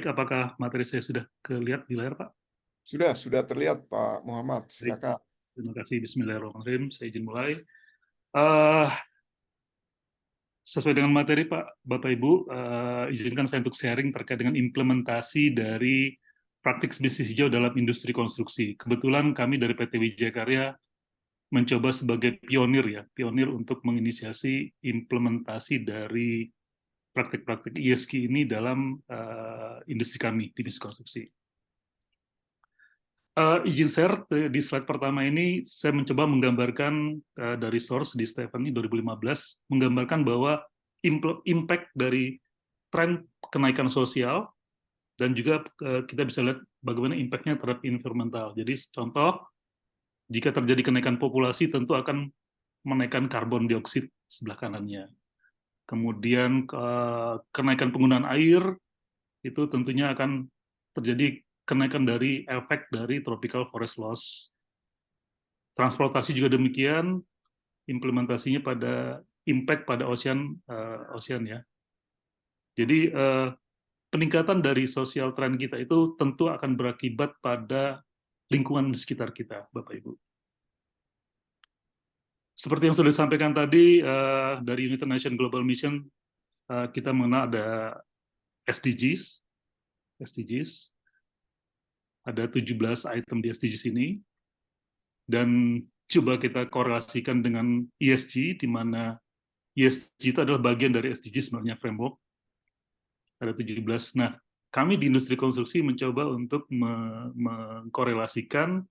Baik, apakah materi saya sudah kelihatan di layar, Pak? Sudah terlihat Pak Muhammad, Baik, silakan. terima kasih. Bismillahirrahmanirrahim. Saya izin mulai. Eh, Sesuai dengan materi, Pak, Bapak Ibu, izinkan saya untuk sharing terkait dengan implementasi dari praktik bisnis hijau dalam industri konstruksi. Kebetulan kami dari PT Wijaya Karya mencoba sebagai pionir pionir untuk menginisiasi implementasi dari praktik-praktik ESG ini dalam industri kami di bisnis konstruksi. Izin share di slide pertama ini saya mencoba menggambarkan dari source di Stephanie 2015 menggambarkan bahwa impact dari tren kenaikan sosial dan juga kita bisa lihat bagaimana impact-nya terhadap environmental. Jadi contoh, jika terjadi kenaikan populasi tentu akan menaikkan karbon dioksida sebelah kanannya. Kemudian kenaikan penggunaan air itu tentunya akan terjadi kenaikan dari efek dari tropical forest loss. Transportasi juga demikian, implementasinya pada impact pada ocean ya. Jadi peningkatan dari sosial trend kita itu tentu akan berakibat pada lingkungan di sekitar kita, Bapak Ibu. Seperti yang sudah disampaikan tadi dari United Nations Global Mission, kita mengenal ada SDGs, ada 17 item di SDGs ini, dan coba kita korelasikan dengan ESG, di mana ESG itu adalah bagian dari SDGs sebenarnya framework, ada 17. Nah, kami di industri konstruksi mencoba untuk mengkorelasikan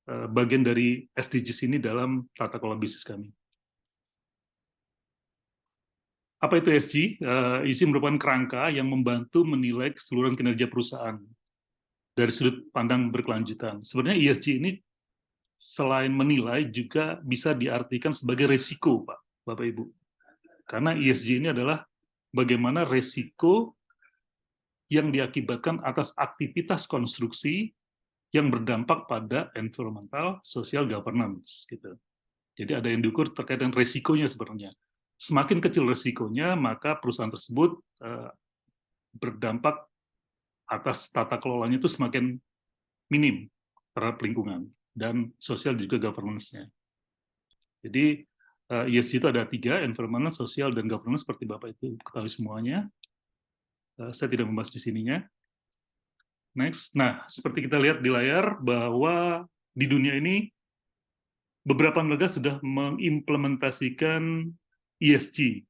bagian dari SDGs ini dalam tata kelola bisnis kami. Apa itu ESG? ESG merupakan kerangka yang membantu menilai keseluruhan kinerja perusahaan dari sudut pandang berkelanjutan. Sebenarnya ESG ini selain menilai juga bisa diartikan sebagai resiko, Pak, Bapak Ibu. Karena ESG ini adalah bagaimana resiko yang diakibatkan atas aktivitas konstruksi yang berdampak pada environmental, social governance, gitu. Jadi ada yang diukur terkait dengan resikonya sebenarnya. Semakin kecil resikonya, maka perusahaan tersebut berdampak atas tata kelolanya itu semakin minim terhadap lingkungan dan sosial juga governance-nya. Jadi ESG itu ada 3, environmental, sosial, dan governance, seperti Bapak itu ketahui semuanya. Saya tidak membahas di sininya. Next. Nah, seperti kita lihat di layar bahwa di dunia ini beberapa negara sudah mengimplementasikan ESG.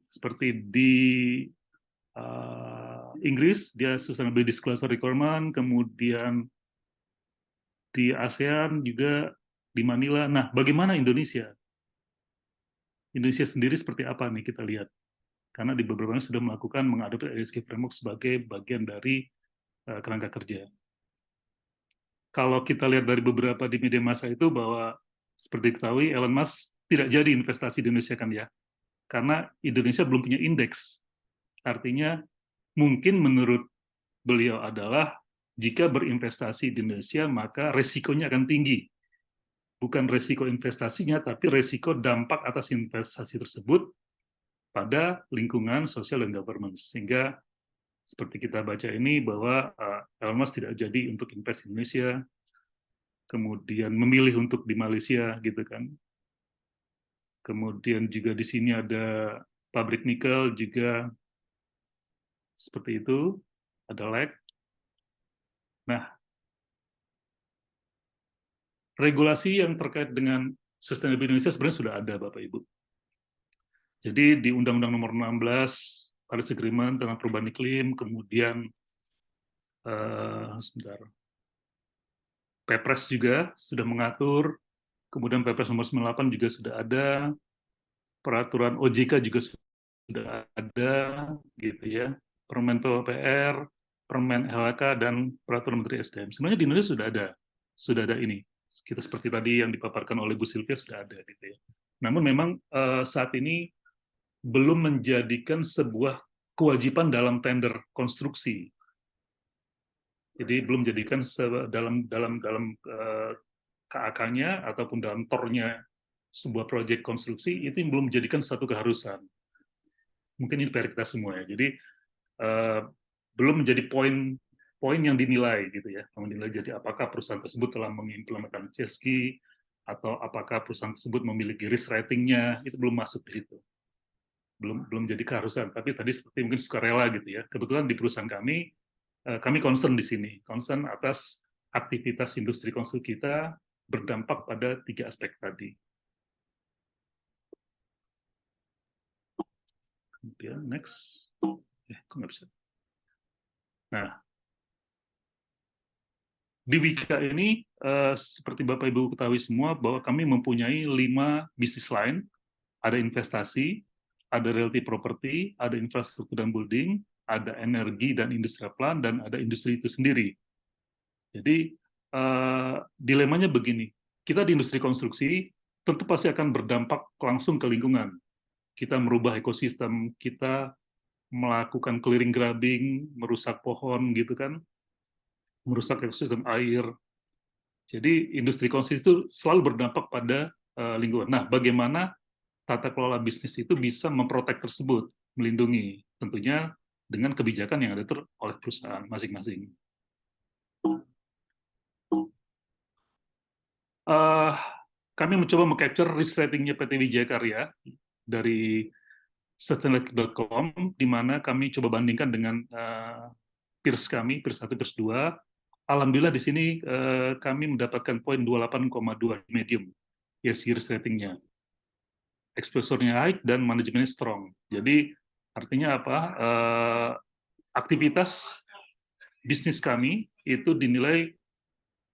Seperti di Inggris, dia Sustainability Disclosure Requirement, kemudian di ASEAN juga di Manila. Nah, bagaimana Indonesia? Indonesia sendiri seperti apa nih kita lihat? Karena di beberapa negara sudah melakukan mengadopsi ESG framework sebagai bagian dari kerangka kerja. Kalau kita lihat dari beberapa di media massa itu bahwa seperti diketahui Elon Musk tidak jadi investasi di Indonesia kan ya, karena Indonesia belum punya indeks. Artinya mungkin menurut beliau adalah jika berinvestasi di Indonesia maka resikonya akan tinggi. Bukan resiko investasinya, tapi resiko dampak atas investasi tersebut pada lingkungan sosial dan governance. Sehingga seperti kita baca ini bahwa Elon Musk tidak jadi untuk invest di Indonesia, kemudian memilih untuk di Malaysia gitu kan. Kemudian juga di sini ada pabrik nikel juga seperti itu, ada lag. Nah, regulasi yang terkait dengan sustainability Indonesia sebenarnya sudah ada, Bapak Ibu. Jadi di Undang-Undang Nomor 16 Paris Agreement tentang perubahan iklim, kemudian Perpres juga sudah mengatur, kemudian Perpres Nomor 98 juga sudah ada, peraturan OJK juga sudah ada, gitu ya, Permen PUPR, Permen LHK, dan Peraturan Menteri SDM. Sebenarnya di Indonesia sudah ada ini. Kita seperti tadi yang dipaparkan oleh Bu Sylvia sudah ada, gitu ya. Namun memang saat ini belum menjadikan sebuah kewajiban dalam tender konstruksi. Jadi belum jadikan dalam KAK-nya ataupun dalam tornya sebuah proyek konstruksi itu belum menjadikan satu keharusan. Mungkin ini PR kita semua ya. Jadi belum menjadi poin yang dinilai gitu ya. Menilai jadi apakah perusahaan tersebut telah mengimplementasikan ESG atau apakah perusahaan tersebut memiliki risk ratingnya, itu belum masuk di situ. Belum jadi keharusan, tapi tadi seperti mungkin sukarela gitu ya. Kebetulan di perusahaan kami concern di sini, concern atas aktivitas industri konstruksi kita berdampak pada 3 aspek tadi. Kemudian next, kok nggak bisa. Nah, di Wika ini seperti Bapak Ibu ketahui semua bahwa kami mempunyai 5 bisnis line, ada investasi, ada realty property, ada infrastruktur dan building, ada energi dan industrial plan, dan ada industri itu sendiri. Jadi dilemanya begini, kita di industri konstruksi tentu pasti akan berdampak langsung ke lingkungan. Kita merubah ekosistem, kita melakukan clearing grubbing, merusak pohon gitu kan, merusak ekosistem air. Jadi industri konstruksi itu selalu berdampak pada lingkungan. Nah, bagaimana tata kelola bisnis itu bisa memprotek tersebut, melindungi, tentunya dengan kebijakan yang ada oleh perusahaan masing-masing. Kami mencoba meng-capture risk rating-nya PT Wijaya Karya dari sustainability.com, di mana kami coba bandingkan dengan peers kami, peers 1, peers 2. Alhamdulillah di sini kami mendapatkan poin 28,2 medium, ESG risk rating-nya. Exposure-nya high dan manajemennya strong. Jadi artinya apa? Aktivitas bisnis kami itu dinilai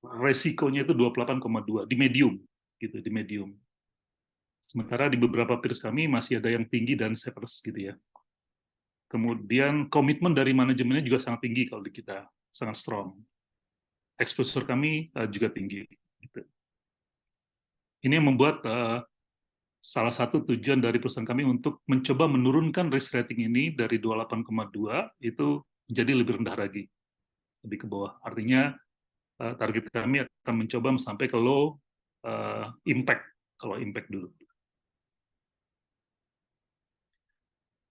resikonya itu 28,2 di medium, gitu, di medium. Sementara di beberapa peers kami masih ada yang tinggi dan severs gitu ya. Kemudian komitmen dari manajemennya juga sangat tinggi kalau di kita, sangat strong. Exposure kami juga tinggi. Gitu. Ini yang membuat salah satu tujuan dari perusahaan kami untuk mencoba menurunkan risk rating ini dari 28,2 itu menjadi lebih rendah lagi, lebih ke bawah. Artinya target kami akan mencoba sampai ke low impact, kalau impact dulu.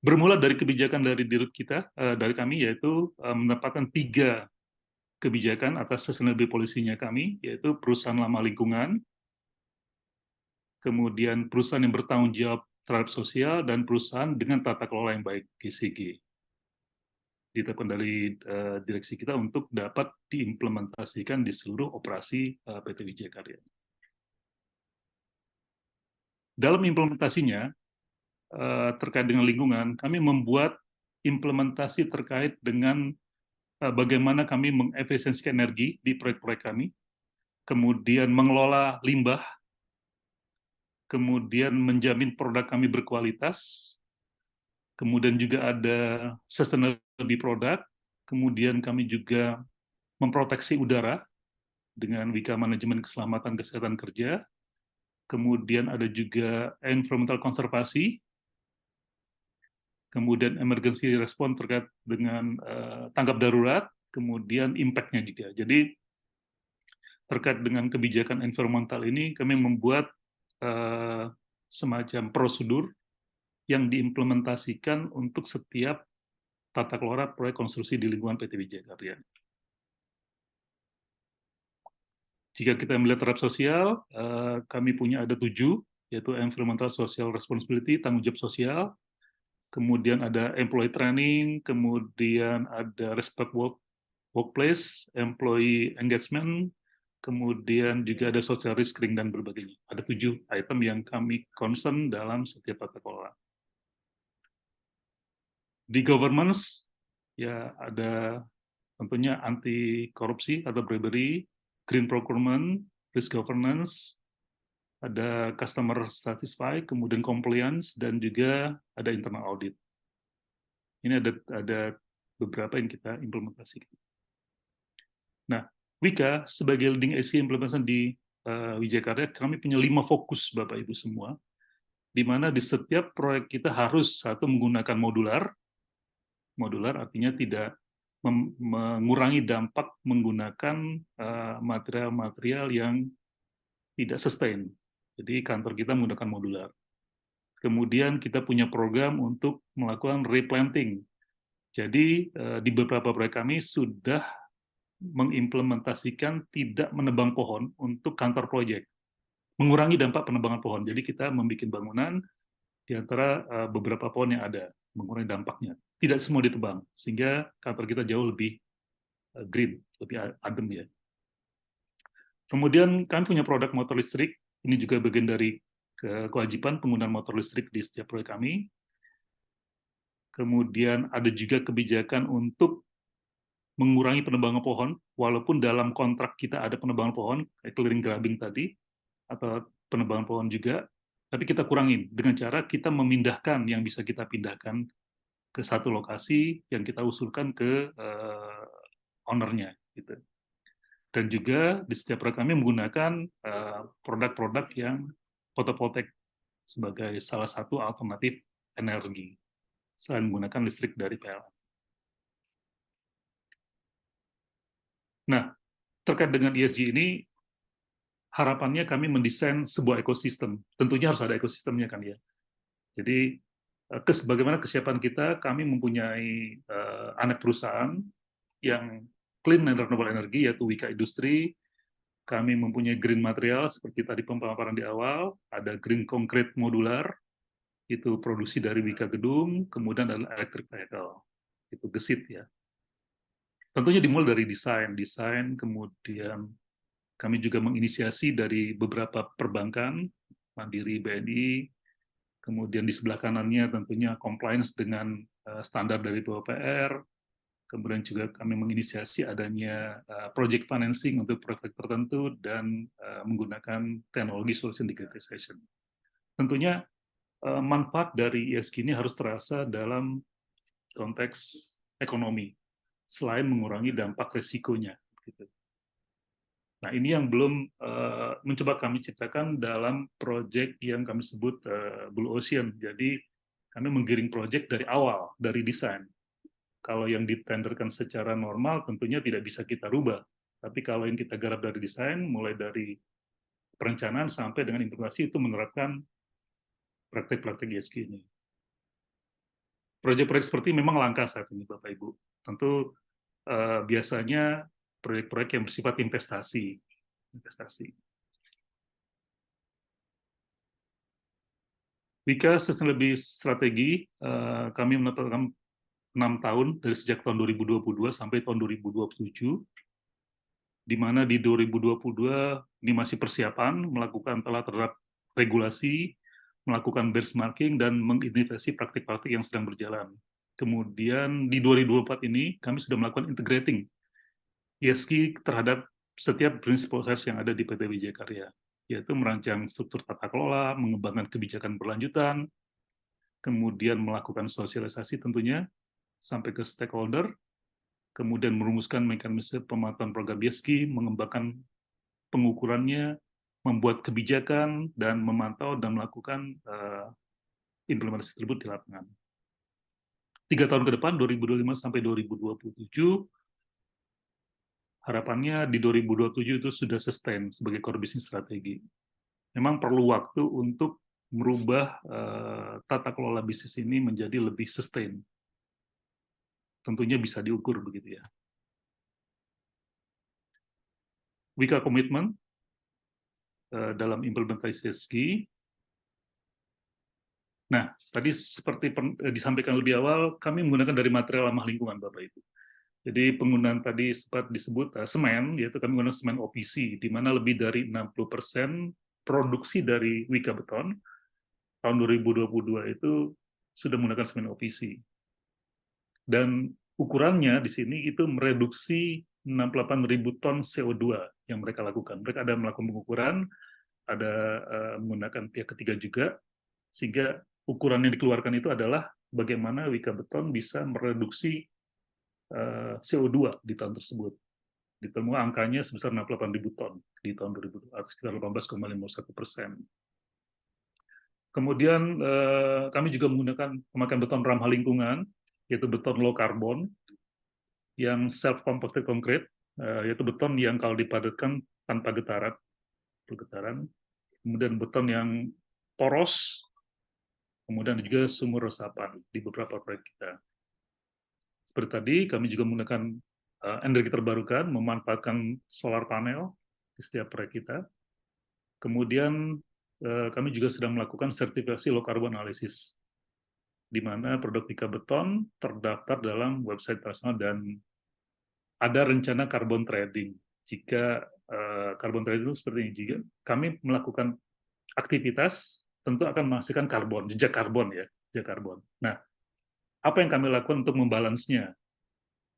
Bermula dari kebijakan dari diri kita, dari kami, yaitu menetapkan 3 kebijakan atas sustainability policy-nya kami, yaitu perusahaan ramah lingkungan, kemudian perusahaan yang bertanggung jawab terhadap sosial, dan perusahaan dengan tata kelola yang baik, GCG. Ditetapkan dari direksi kita untuk dapat diimplementasikan di seluruh operasi PT Wijaya Karya. Dalam implementasinya, terkait dengan lingkungan, kami membuat implementasi terkait dengan bagaimana kami mengefisiensikan energi di proyek-proyek kami, kemudian mengelola limbah, kemudian menjamin produk kami berkualitas, kemudian juga ada sustainability product, kemudian kami juga memproteksi udara dengan Wika Manajemen Keselamatan Kesehatan Kerja, kemudian ada juga environmental konservasi, kemudian emergency response terkait dengan tanggap darurat, kemudian impact-nya juga. Jadi terkait dengan kebijakan environmental ini, kami membuat semacam prosedur yang diimplementasikan untuk setiap tata kelola proyek konstruksi di lingkungan PT Wijaya Karya. Jika kita melihat terhadap sosial, kami punya ada 7, yaitu environmental social responsibility, tanggung jawab sosial, kemudian ada employee training, kemudian ada respect workplace, employee engagement, kemudian juga ada social risk screening dan berbagai. Ada 7 item yang kami concern dalam setiap tata kelola. Di governance, ya ada tentunya anti korupsi atau bribery, green procurement, risk governance, ada customer satisfied, kemudian compliance, dan juga ada internal audit. Ini ada beberapa yang kita implementasikan. Nah, Wika sebagai leading ESG implementation di Wijaya Karya, kami punya 5 fokus Bapak Ibu semua, di mana di setiap proyek kita harus satu menggunakan modular artinya tidak mengurangi dampak menggunakan material-material yang tidak sustain. Jadi kantor kita menggunakan modular. Kemudian kita punya program untuk melakukan replanting Jadi di beberapa proyek kami sudah mengimplementasikan tidak menebang pohon untuk kantor proyek, mengurangi dampak penebangan pohon. Jadi kita membuat bangunan di antara beberapa pohon yang ada, mengurangi dampaknya. Tidak semua ditebang, sehingga kantor kita jauh lebih green, lebih adem ya. Kemudian kami punya produk motor listrik, ini juga bagian dari kewajiban penggunaan motor listrik di setiap proyek kami. Kemudian ada juga kebijakan untuk mengurangi penebangan pohon, walaupun dalam kontrak kita ada penebangan pohon, kayak clearing grubbing tadi, atau penebangan pohon juga, tapi kita kurangin dengan cara kita memindahkan yang bisa kita pindahkan ke satu lokasi yang kita usulkan ke ownernya. Gitu. Dan juga di setiap proyek kami menggunakan produk-produk yang fotovoltaik sebagai salah satu alternatif energi selain menggunakan listrik dari PLN. Nah, terkait dengan ESG ini, harapannya kami mendesain sebuah ekosistem. Tentunya harus ada ekosistemnya kan ya. Jadi, bagaimana kesiapan kita, kami mempunyai anak perusahaan yang clean and renewable energy, yaitu Wika Industri. Kami mempunyai green material, seperti tadi pemaparan di awal, ada green concrete modular, itu produksi dari Wika Gedung, kemudian ada electric vehicle, itu gesit ya. Tentunya dimulai dari desain, kemudian kami juga menginisiasi dari beberapa perbankan, Mandiri, BNI, kemudian di sebelah kanannya tentunya compliance dengan standar dari PUPR, kemudian juga kami menginisiasi adanya project financing untuk proyek tertentu dan menggunakan teknologi solution digitization. Tentunya manfaat dari ESG ini harus terasa dalam konteks ekonomi, selain mengurangi dampak resikonya. Gitu. Nah, ini yang belum mencoba kami ciptakan dalam proyek yang kami sebut Blue Ocean. Jadi, kami menggiring proyek dari awal, dari desain. Kalau yang ditenderkan secara normal, tentunya tidak bisa kita rubah. Tapi kalau yang kita garap dari desain, mulai dari perencanaan sampai dengan implementasi, itu menerapkan praktek-praktek ESG ini. Proyek-proyek seperti ini memang langka saat ini, Bapak Ibu. Tentu biasanya proyek-proyek yang bersifat investasi. Wika Sustainability Strategi, kami menetapkan 6 tahun, dari sejak tahun 2022 sampai tahun 2027, di mana di 2022 ini masih persiapan, melakukan telah terhadap regulasi, melakukan benchmarking, dan mengidentifikasi praktik-praktik yang sedang berjalan. Kemudian di 2024 ini, kami sudah melakukan integrating ESG terhadap setiap prinsip proses yang ada di PT Wijaya Karya, yaitu merancang struktur tata kelola, mengembangkan kebijakan berlanjutan, kemudian melakukan sosialisasi tentunya sampai ke stakeholder, kemudian merumuskan mekanisme pemantauan program ESG, mengembangkan pengukurannya, membuat kebijakan, dan memantau dan melakukan implementasi tersebut di lapangan. 3 tahun ke depan, 2025 sampai 2027, harapannya di 2027 itu sudah sustain sebagai core business strategi. Memang perlu waktu untuk merubah tata kelola bisnis ini menjadi lebih sustain. Tentunya bisa diukur begitu ya. Wika komitmen dalam implementasi ESG. Nah, tadi seperti disampaikan lebih awal, kami menggunakan dari material ramah lingkungan, Bapak Ibu. Jadi penggunaan tadi sempat disebut semen, yaitu kami menggunakan semen OPC, di mana lebih dari 60% produksi dari Wika Beton tahun 2022 itu sudah menggunakan semen OPC. Dan ukurannya di sini itu mereduksi 68.000 ton CO2 yang mereka lakukan. Mereka ada melakukan pengukuran, ada menggunakan pihak ketiga juga, sehingga ukuran yang dikeluarkan itu adalah bagaimana Wika Beton bisa mereduksi CO2 di tahun tersebut. Ditemukan angkanya sebesar 68.000 ton di tahun 2020, atau sekitar 18,51%. Kemudian kami juga menggunakan pemakaian beton ramah lingkungan, yaitu beton low carbon, yang self-composted concrete, yaitu beton yang kalau dipadatkan tanpa getaran, kemudian beton yang poros, kemudian juga sumur resapan di beberapa proyek kita. Seperti tadi, kami juga menggunakan energi terbarukan, memanfaatkan solar panel di setiap proyek kita. Kemudian kami juga sedang melakukan sertifikasi low carbon analysis, di mana produk Vika Beton terdaftar dalam website internasional dan ada rencana carbon trading. Jika carbon trading itu seperti ini, jika kami melakukan aktivitas, tentu akan menghasilkan karbon, jejak karbon ya, jejak karbon. Nah, apa yang kami lakukan untuk membalansnya?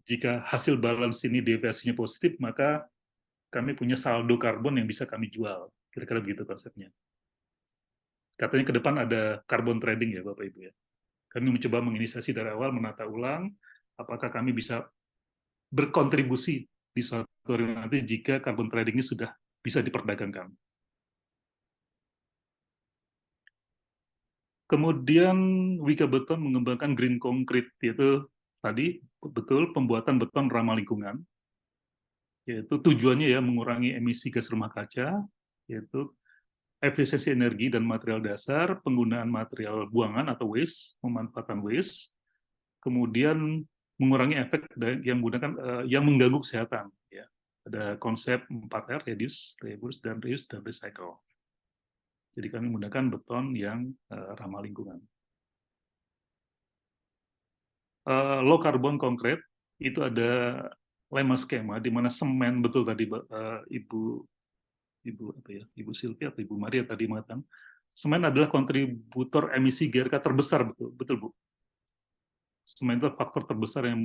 Jika hasil balance ini deviasinya positif, maka kami punya saldo karbon yang bisa kami jual. Kira-kira begitu konsepnya. Katanya ke depan ada carbon trading ya Bapak Ibu ya. Kami mencoba menginisiasi dari awal, menata ulang, apakah kami bisa berkontribusi di suatu hari nanti jika carbon trading ini sudah bisa diperdagangkan. Kemudian Wika Beton mengembangkan green concrete, yaitu tadi betul pembuatan beton ramah lingkungan, yaitu tujuannya ya mengurangi emisi gas rumah kaca, yaitu efisiensi energi dan material dasar, penggunaan material buangan atau waste, pemanfaatan waste, kemudian mengurangi efek yang menggunakan yang mengganggu kesehatan. Ya. Ada konsep 4R, reduce, reuse, dan recycle. Jadi kami menggunakan beton yang ramah lingkungan. Low carbon concrete itu ada 5 skema di mana semen, betul tadi Ibu Sylvia atau Ibu Maria tadi mengatakan, semen adalah kontributor emisi GRK terbesar, betul Bu. Semen itu faktor terbesar yang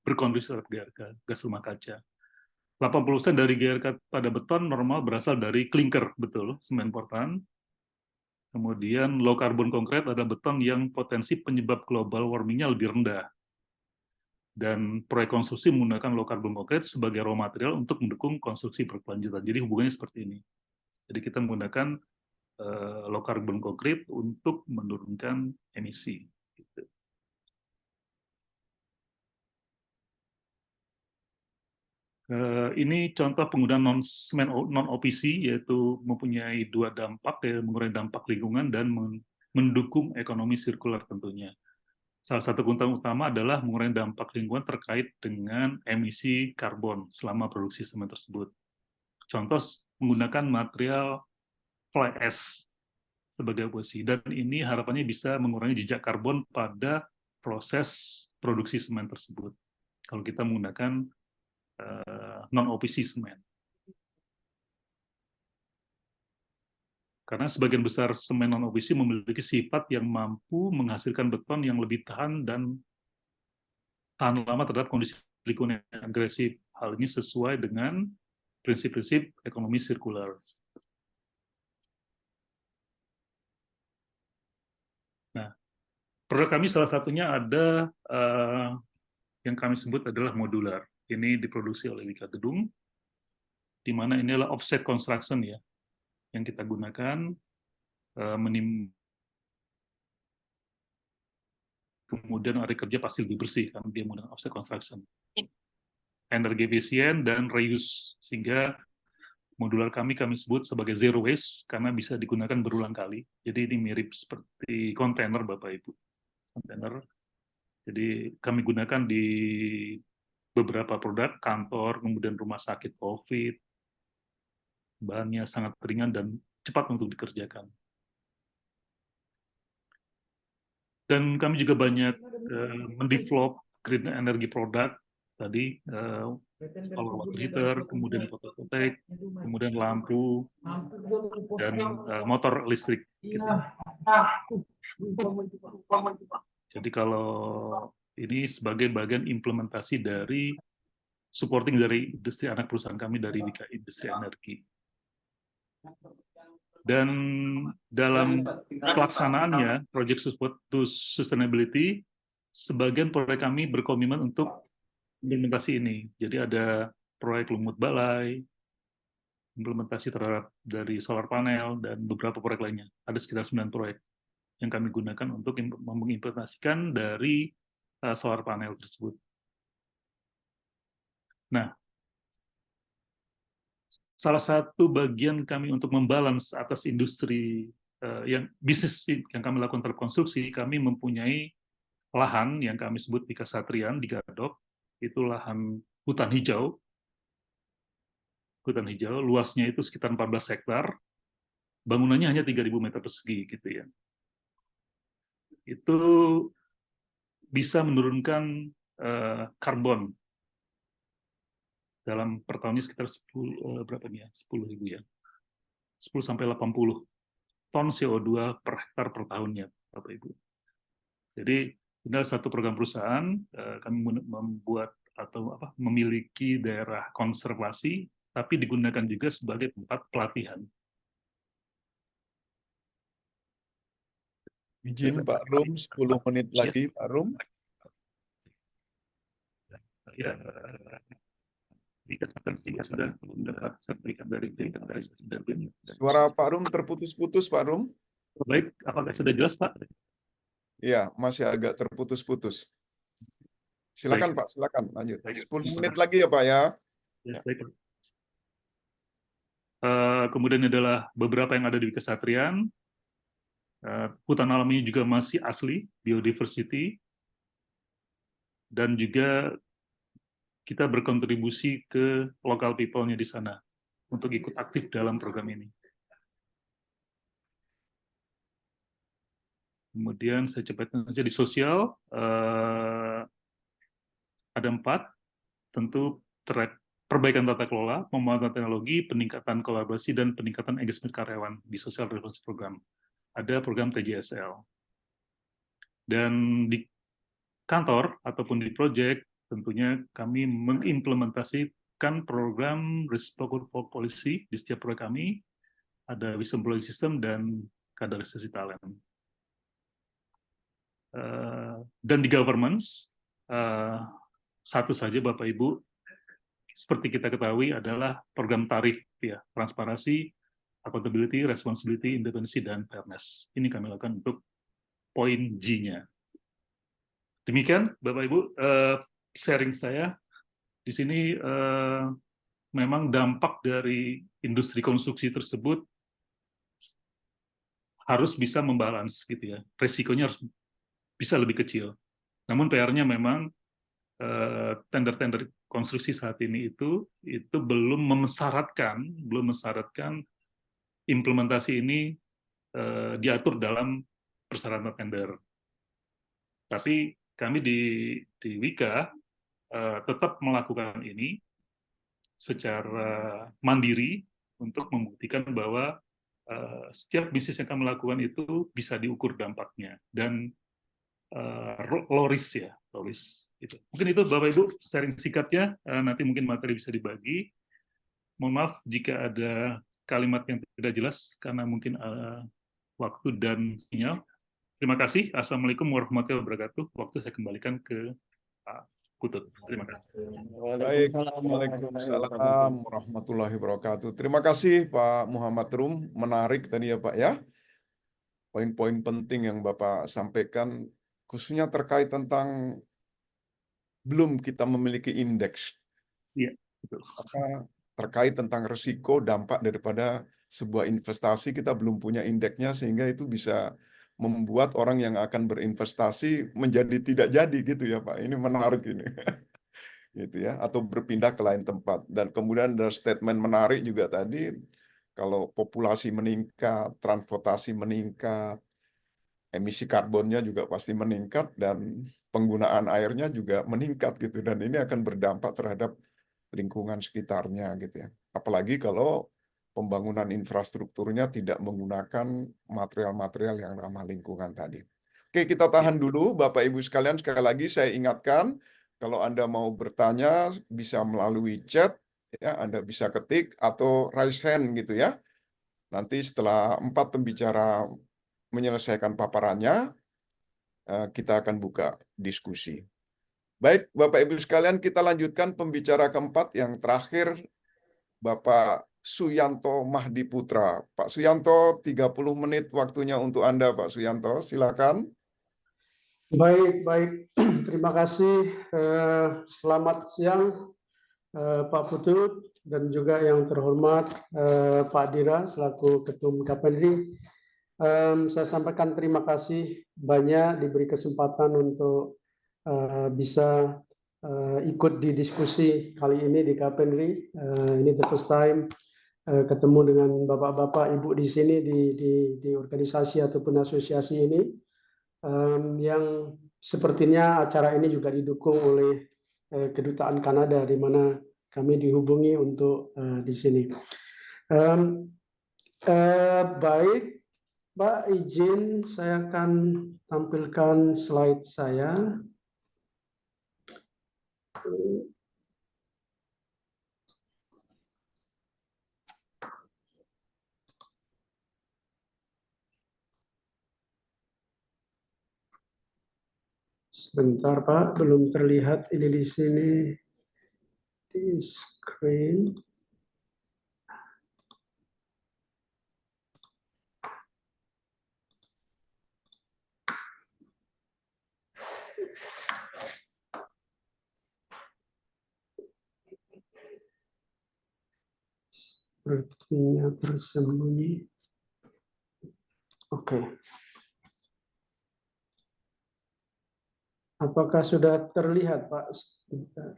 berkontribusi terhadap GRK, gas rumah kaca. 80% dari GRK pada beton normal berasal dari klinker, betul, semen portland. Kemudian low carbon concrete adalah beton yang potensi penyebab global warmingnya lebih rendah. Dan proyek konstruksi menggunakan low carbon concrete sebagai raw material untuk mendukung konstruksi berkelanjutan. Jadi hubungannya seperti ini. Jadi kita menggunakan low carbon concrete untuk menurunkan emisi. Gitu. Ini contoh penggunaan semen non-OPC, yaitu mempunyai dua dampak, ya, mengurangi dampak lingkungan dan mendukung ekonomi sirkular tentunya. Salah satu keuntungan utama adalah mengurangi dampak lingkungan terkait dengan emisi karbon selama produksi semen tersebut. Contoh menggunakan material fly ash sebagai posisi, dan ini harapannya bisa mengurangi jejak karbon pada proses produksi semen tersebut. Kalau kita menggunakan non-OPC semen. Karena sebagian besar semen non-OPC memiliki sifat yang mampu menghasilkan beton yang lebih tahan dan tahan lama terhadap kondisi lingkungan yang agresif. Hal ini sesuai dengan prinsip-prinsip ekonomi sirkular. Nah, produk kami salah satunya ada yang kami sebut adalah modular. Ini diproduksi oleh Wika Gedung, di mana ini adalah offset construction ya, yang kita gunakan kemudian hari kerja pasti lebih bersih karena dia menggunakan offset construction. Energi efisien dan reuse, sehingga modular kami sebut sebagai zero waste karena bisa digunakan berulang kali. Jadi ini mirip seperti kontainer Bapak Ibu. Kontainer. Jadi kami gunakan di beberapa produk kantor, kemudian rumah sakit COVID. Bahannya sangat ringan dan cepat untuk dikerjakan. Dan kami juga banyak mendevelop green energy produk tadi, solar water heater, kemudian fotovoltaik, kemudian lampu, dan motor listrik. Gitu. Jadi kalau ini sebagai bagian implementasi dari supporting dari industri anak perusahaan kami dari Wika Industri Energi. Dan dalam pelaksanaannya, Project Support to Sustainability, sebagian proyek kami berkomitmen untuk implementasi ini. Jadi ada proyek lumut balai, implementasi terhadap dari solar panel, dan beberapa proyek lainnya. Ada sekitar 9 proyek yang kami gunakan untuk mengimplementasikan dari solar panel tersebut. Nah, salah satu bagian kami untuk membalance atas industri yang bisnis yang kami lakukan terhadap konstruksi, kami mempunyai lahan yang kami sebut di Kasatrian, di Gadok, itu lahan hutan hijau. Hutan hijau, luasnya itu sekitar 14 hektar, bangunannya hanya 3.000 meter persegi gitu ya. Itu bisa menurunkan karbon dalam per tahunnya sekitar 10 berapa nih ya? 10.000 ya. 10 sampai 80 ton CO2 per hektar per tahunnya, Bapak Ibu. Jadi ini adalah satu program perusahaan, kami membuat atau memiliki daerah konservasi, tapi digunakan juga sebagai tempat pelatihan. Izin Pak Rum, 10 menit lagi Pak Rum. Ya, sudah mendapat sertifikat dari Suara Pak Rum terputus-putus Pak Rum. Baik, apakah sudah jelas Pak? Iya, masih agak terputus-putus. Silakan Pak, silakan lanjut. 10 menit lagi ya Pak ya. Ya, baik. Kemudian adalah beberapa yang ada di Kesatrian. Hutan alamnya juga masih asli, biodiversity, dan juga kita berkontribusi ke local people-nya di sana untuk ikut aktif dalam program ini. Kemudian saya cepatkan saja di sosial, ada 4, tentu perbaikan tata kelola, pemanfaatan teknologi, peningkatan kolaborasi, dan peningkatan engagement karyawan di Social Response Program. Ada program TJSL. Dan di kantor ataupun di project, tentunya kami mengimplementasikan program Responsible Policy di setiap proyek kami, ada whistleblowing system dan kaderisasi talent. Dan di governance, satu saja Bapak Ibu, seperti kita ketahui adalah program tarif ya, transparansi, accountability, responsibility, independensi, dan fairness. Ini kami lakukan untuk poin G-nya. Demikian Bapak Ibu, sharing saya di sini. Memang dampak dari industri konstruksi tersebut harus bisa membalance gitu ya. Resikonya harus bisa lebih kecil. Namun PR-nya memang tender-tender konstruksi saat ini itu belum mensyaratkan implementasi ini diatur dalam persyaratan tender. Tapi kami di Wika tetap melakukan ini secara mandiri untuk membuktikan bahwa setiap bisnis yang kami lakukan itu bisa diukur dampaknya dan low risk ya, low risk. Itu. Mungkin itu Bapak Ibu sharing singkatnya, nanti mungkin materi bisa dibagi. Mohon maaf jika ada kalimat yang tidak jelas karena mungkin waktu dan sinyal. Terima kasih. Assalamualaikum warahmatullahi wabarakatuh. Waktu saya kembalikan ke Pak Putut. Terima kasih. Baik, Waalaikumsalam warahmatullahi wabarakatuh. Terima kasih Pak Muhammad Rum, menarik tadi ya Pak ya. Poin-poin penting yang Bapak sampaikan, khususnya terkait tentang belum kita memiliki indeks. Iya, betul. Terkait tentang risiko dampak daripada sebuah investasi, kita belum punya indeksnya sehingga itu bisa membuat orang yang akan berinvestasi menjadi tidak jadi gitu ya Pak. Ini menarik ini. Gitu ya, atau berpindah ke lain tempat. Dan kemudian ada statement menarik juga tadi, kalau populasi meningkat, transportasi meningkat, emisi karbonnya juga pasti meningkat dan penggunaan airnya juga meningkat gitu, dan ini akan berdampak terhadap lingkungan sekitarnya gitu ya. Apalagi kalau pembangunan infrastrukturnya tidak menggunakan material-material yang ramah lingkungan tadi. Oke, kita tahan dulu Bapak Ibu sekalian. Sekali lagi saya ingatkan, kalau Anda mau bertanya bisa melalui chat ya, Anda bisa ketik atau raise hand gitu ya. Nanti setelah 4 pembicara menyelesaikan paparannya, kita akan buka diskusi. Baik, Bapak Ibu sekalian, kita lanjutkan pembicara keempat yang terakhir, Bapak Suyanto Mahdi Putra. Pak Suyanto, 30 menit waktunya untuk Anda, Pak Suyanto. Silakan. Baik. Terima kasih. Selamat siang, Pak Putut, dan juga yang terhormat Pak Dira selaku Ketum Kapolri. saya sampaikan terima kasih banyak diberi kesempatan untuk bisa ikut di diskusi kali ini di Kapolri. Ini the first time ketemu dengan bapak-bapak ibu di sini di organisasi ataupun asosiasi ini, yang sepertinya acara ini juga didukung oleh kedutaan Kanada di mana kami dihubungi untuk di sini. Baik, Pak, izin saya akan tampilkan slide saya. Sebentar, Pak, belum terlihat ini di sini di screen. Sepertinya tersembunyi. Oke. Apakah sudah terlihat, Pak? Sebentar,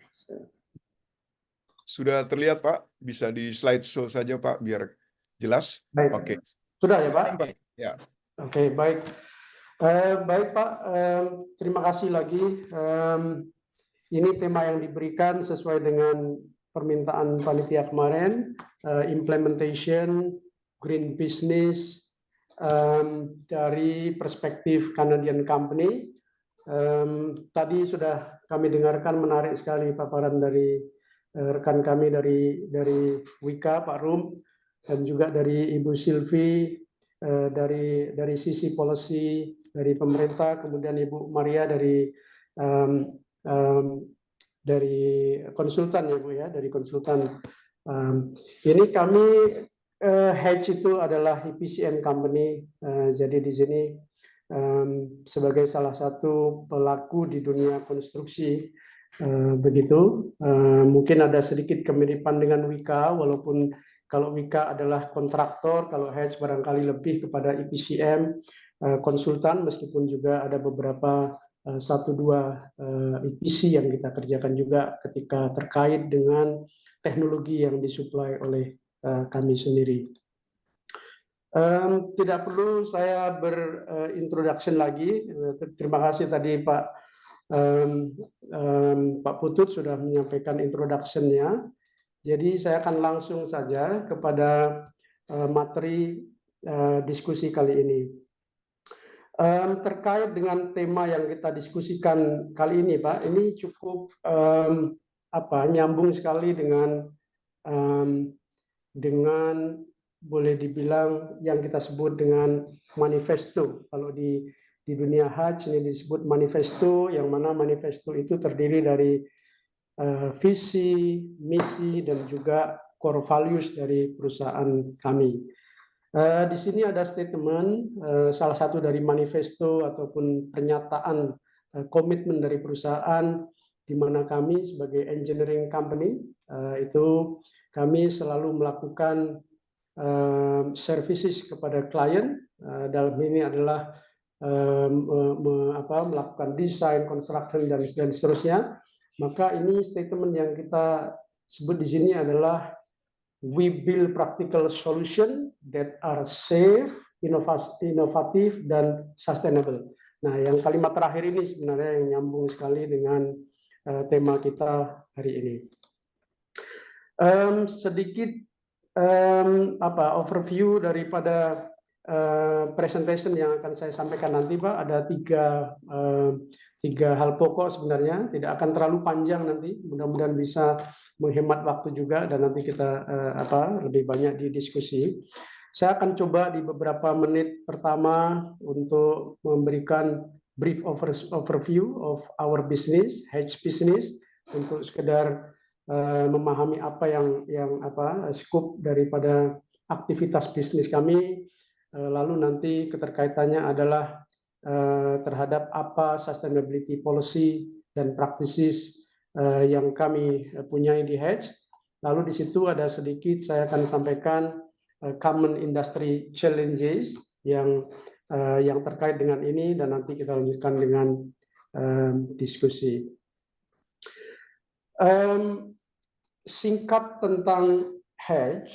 Sudah terlihat, Pak. Bisa di slide show saja, Pak, biar jelas. baik. Oke. Sudah ya, Pak? Silakan, Pak. Ya. Oke, baik. Baik, Pak. Terima kasih lagi. Ini tema yang diberikan sesuai dengan permintaan panitia kemarin, implementation green business dari perspektif Canadian company. Tadi sudah kami dengarkan menarik sekali paparan dari rekan kami dari Wika, Pak Rum, dan juga dari Ibu Silvi dari sisi policy dari pemerintah, kemudian Ibu Maria dari konsultan ya Bu ya, dari konsultan. Ini kami Hedge itu adalah EPCM company, jadi di sini sebagai salah satu pelaku di dunia konstruksi, begitu. Mungkin ada sedikit kemiripan dengan Wika, walaupun kalau Wika adalah kontraktor, kalau Hedge barangkali lebih kepada EPCM, konsultan, meskipun juga ada beberapa satu dua EPC yang kita kerjakan juga ketika terkait dengan teknologi yang disuplai oleh kami sendiri. Tidak perlu saya berintroduction lagi. Terima kasih tadi Pak Putut sudah menyampaikan introduction-nya. Jadi saya akan langsung saja kepada materi diskusi kali ini. Terkait dengan tema yang kita diskusikan kali ini, Pak, ini cukup nyambung sekali dengan boleh dibilang yang kita sebut dengan manifesto. Kalau di dunia Hajj ini disebut manifesto, yang mana manifesto itu terdiri dari visi, misi, dan juga core values dari perusahaan kami. Di sini ada statement, salah satu dari manifesto ataupun pernyataan komitmen dari perusahaan, di mana kami sebagai engineering company itu kami selalu melakukan services kepada klien. Dalam ini adalah melakukan desain, construction, dan seterusnya. Maka ini statement yang kita sebut di sini adalah we build practical solution that are safe, inovatif, dan sustainable. Nah, yang kalimat terakhir ini sebenarnya yang nyambung sekali dengan tema kita hari ini. Sedikit overview daripada presentation yang akan saya sampaikan nanti, Pak. Ada tiga hal pokok sebenarnya, tidak akan terlalu panjang nanti, mudah-mudahan bisa menghemat waktu juga, dan nanti kita lebih banyak di diskusi. Saya akan coba di beberapa menit pertama untuk memberikan brief overview of our business, Hedge business, untuk sekedar memahami apa yang scope daripada aktivitas bisnis kami. Lalu nanti keterkaitannya adalah terhadap apa sustainability policy dan practices yang kami punyai di Hedge. Lalu di situ ada sedikit saya akan sampaikan common industry challenges yang terkait dengan ini, dan nanti kita lanjutkan dengan diskusi. Singkat tentang hedge,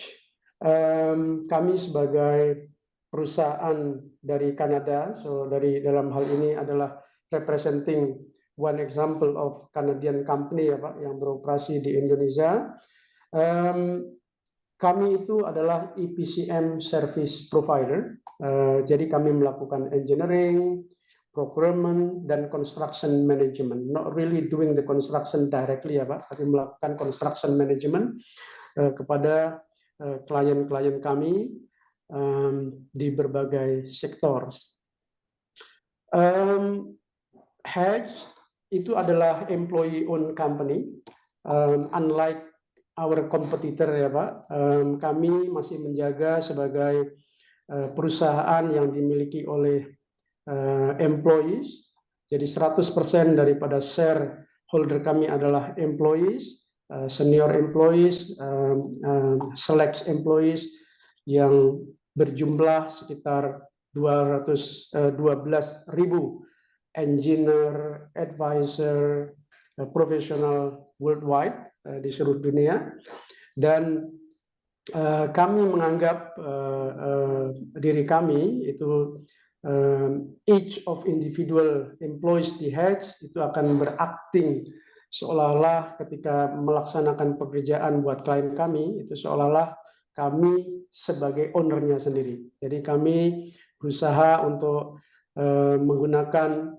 kami sebagai perusahaan dari Kanada, dalam hal ini adalah representing one example of Canadian company ya Pak, yang beroperasi di Indonesia. Kami itu adalah EPCM service provider, jadi kami melakukan engineering, procurement, dan construction management. Not really doing the construction directly ya Pak, tapi melakukan construction management kepada klien-klien kami di berbagai sektor. Hedge itu adalah employee-owned company, unlike our competitor ya Pak. Kami masih menjaga sebagai perusahaan yang dimiliki oleh employees. Jadi 100% daripada shareholder kami adalah employees, senior employees, select employees yang berjumlah sekitar 12.000 engineer, advisor, profesional worldwide di seluruh dunia. Dan kami menganggap diri kami itu each of individual employees di Hedge itu akan berakting seolah-olah ketika melaksanakan pekerjaan buat klien kami itu seolah-olah kami sebagai ownernya sendiri. Jadi kami berusaha untuk menggunakan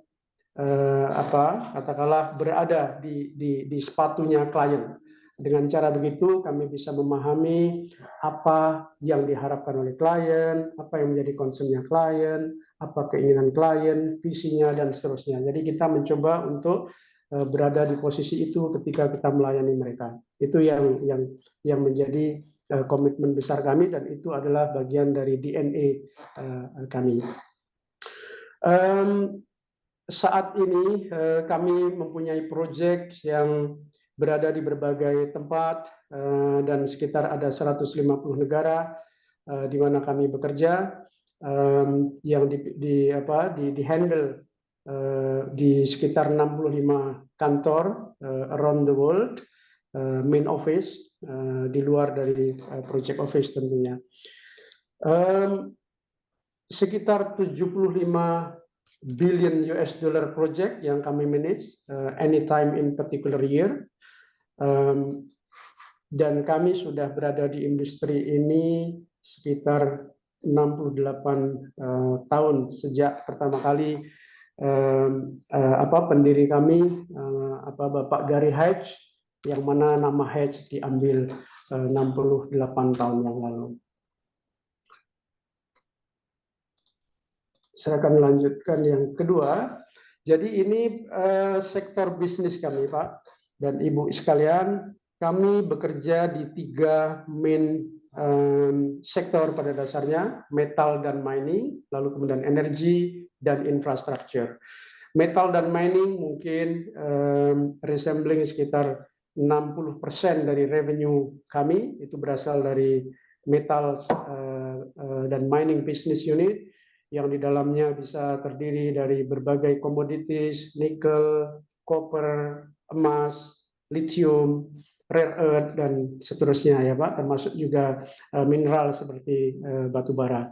katakanlah berada di sepatunya klien. Dengan cara begitu kami bisa memahami apa yang diharapkan oleh klien, apa yang menjadi concern-nya klien, apa keinginan klien, visinya, dan seterusnya. Jadi kita mencoba untuk berada di posisi itu ketika kita melayani mereka. Itu yang menjadi komitmen besar kami, dan itu adalah bagian dari DNA kami. Saat ini kami mempunyai proyek yang berada di berbagai tempat dan sekitar ada 150 negara di mana kami bekerja, yang di handle di sekitar 65 kantor around the world, main office di luar dari project office tentunya. Sekitar 75 billion US dollar project yang kami manage anytime in particular year. Dan kami sudah berada di industri ini sekitar 68 tahun sejak pertama kali pendiri kami Bapak Gary Hedge, yang mana nama Hedge diambil 68 tahun yang lalu. Saya akan melanjutkan yang kedua. Jadi ini sektor bisnis kami, Pak dan Ibu sekalian. Kami bekerja di 3 main sektor pada dasarnya, metal dan mining, lalu kemudian energi dan infrastruktur. Metal dan mining mungkin resembling sekitar 60% dari revenue kami, itu berasal dari metal dan mining business unit, yang di dalamnya bisa terdiri dari berbagai komoditas, nikel, copper, emas, lithium, rare earth, dan seterusnya ya Pak, termasuk juga mineral seperti batu bara.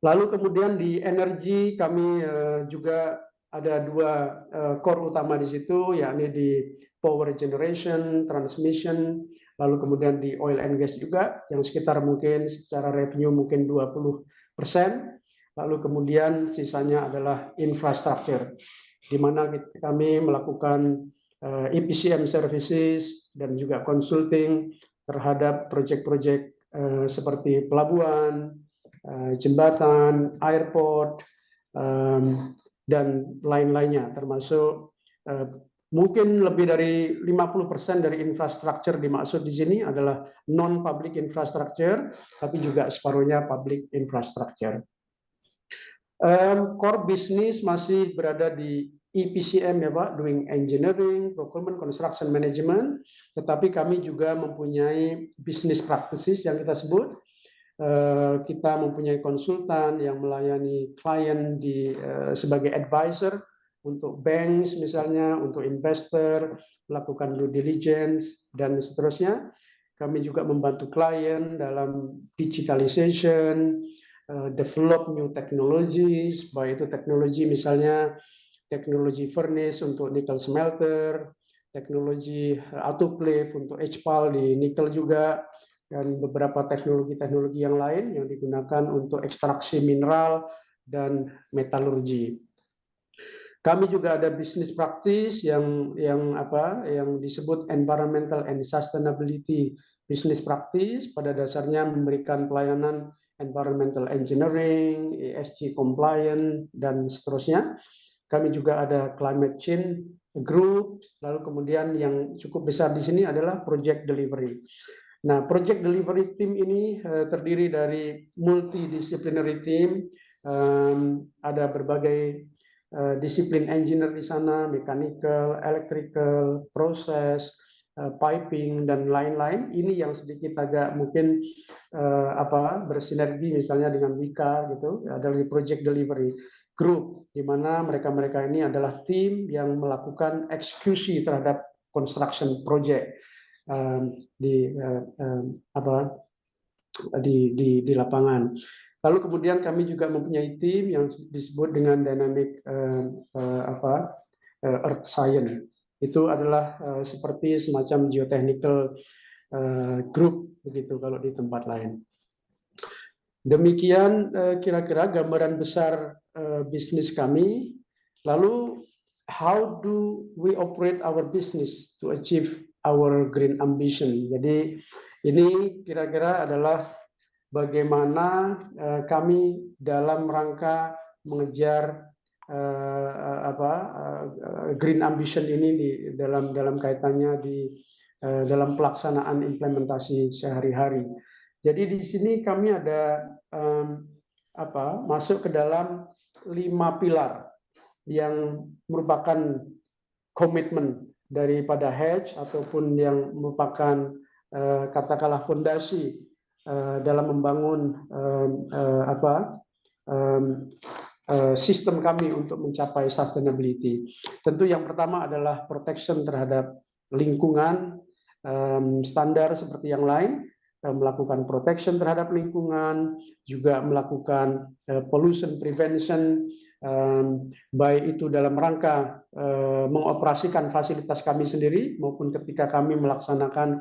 Lalu kemudian di energi kami juga ada 2 core utama di situ, yakni di power generation, transmission, lalu kemudian di oil and gas juga, yang sekitar mungkin secara revenue mungkin 20%, lalu kemudian sisanya adalah infrastruktur, di mana kami melakukan EPCM services dan juga consulting terhadap proyek-proyek seperti pelabuhan, jembatan, airport, dan lain-lainnya, termasuk mungkin lebih dari 50% dari infrastruktur dimaksud di sini adalah non-public infrastructure, tapi juga separuhnya public infrastructure. Core business masih berada di EPCM ya Pak, doing engineering, procurement, construction management, tetapi kami juga mempunyai business practices yang kita sebut, Kita mempunyai konsultan yang melayani klien sebagai advisor untuk banks misalnya, untuk investor, melakukan due diligence, dan seterusnya. Kami juga membantu klien dalam digitalization, develop new technologies, baik itu teknologi misalnya teknologi furnace untuk nickel smelter, teknologi autoclave untuk HPAL di nikel juga, dan beberapa teknologi-teknologi yang lain yang digunakan untuk ekstraksi mineral dan metalurgi. Kami juga ada bisnis praktis yang disebut environmental and sustainability business practice, pada dasarnya memberikan pelayanan environmental engineering, ESG compliant, dan seterusnya. Kami juga ada climate change group, lalu kemudian yang cukup besar di sini adalah project delivery. Nah, project delivery team ini terdiri dari multidisciplinary team, ada berbagai disiplin engineer di sana, mechanical, electrical, proses, piping, dan lain-lain. Ini yang sedikit agak mungkin bersinergi misalnya dengan Wika gitu, adalah di project delivery group, di mana mereka-mereka ini adalah tim yang melakukan eksekusi terhadap construction project di lapangan. Lalu kemudian kami juga mempunyai tim yang disebut dengan dynamic earth science. Itu adalah seperti semacam geotechnical group begitu kalau di tempat lain. Demikian kira-kira gambaran besar bisnis kami. Lalu how do we operate our business to achieve our green ambition? Jadi ini kira-kira adalah bagaimana kami dalam rangka mengejar green ambition ini dalam kaitannya dalam pelaksanaan implementasi sehari-hari. Jadi di sini kami ada masuk ke dalam 5 pilar yang merupakan komitmen daripada Hatch ataupun yang merupakan katakanlah fondasi dalam membangun sistem kami untuk mencapai sustainability. Tentu yang pertama adalah protection terhadap lingkungan, standar seperti yang lain, melakukan protection terhadap lingkungan, juga melakukan pollution prevention, baik itu dalam rangka mengoperasikan fasilitas kami sendiri maupun ketika kami melaksanakan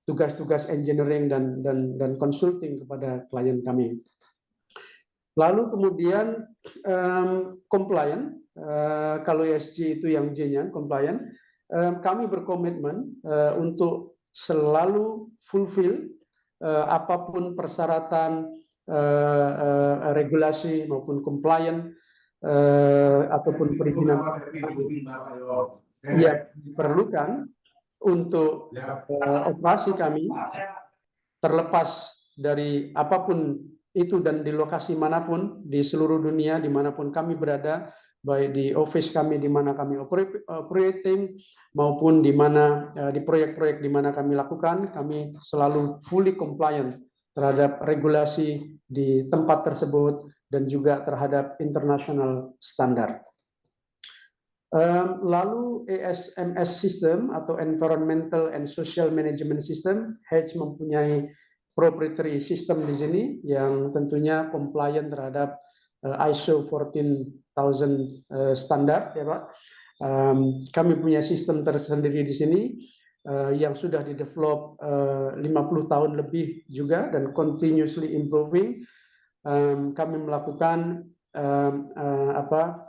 tugas-tugas engineering dan consulting kepada klien kami. Lalu kemudian compliant, kalau ESG itu yang J-nya compliant, kami berkomitmen untuk selalu fulfill apapun persyaratan regulasi maupun compliant ataupun perizinan yang diperlukan untuk operasi kami, terlepas dari apapun itu dan di lokasi manapun di seluruh dunia dimanapun kami berada, baik di office kami di mana kami operating maupun di mana di proyek-proyek di mana kami lakukan, kami selalu fully compliant terhadap regulasi di tempat tersebut dan juga terhadap international standard. Lalu ESMS system atau Environmental and Social Management System, Hatch mempunyai proprietary system di sini yang tentunya compliant terhadap ISO 14000 standar, ya Pak. Kami punya sistem tersendiri di sini yang sudah di-develop 50 tahun lebih juga dan continuously improving. Kami melakukan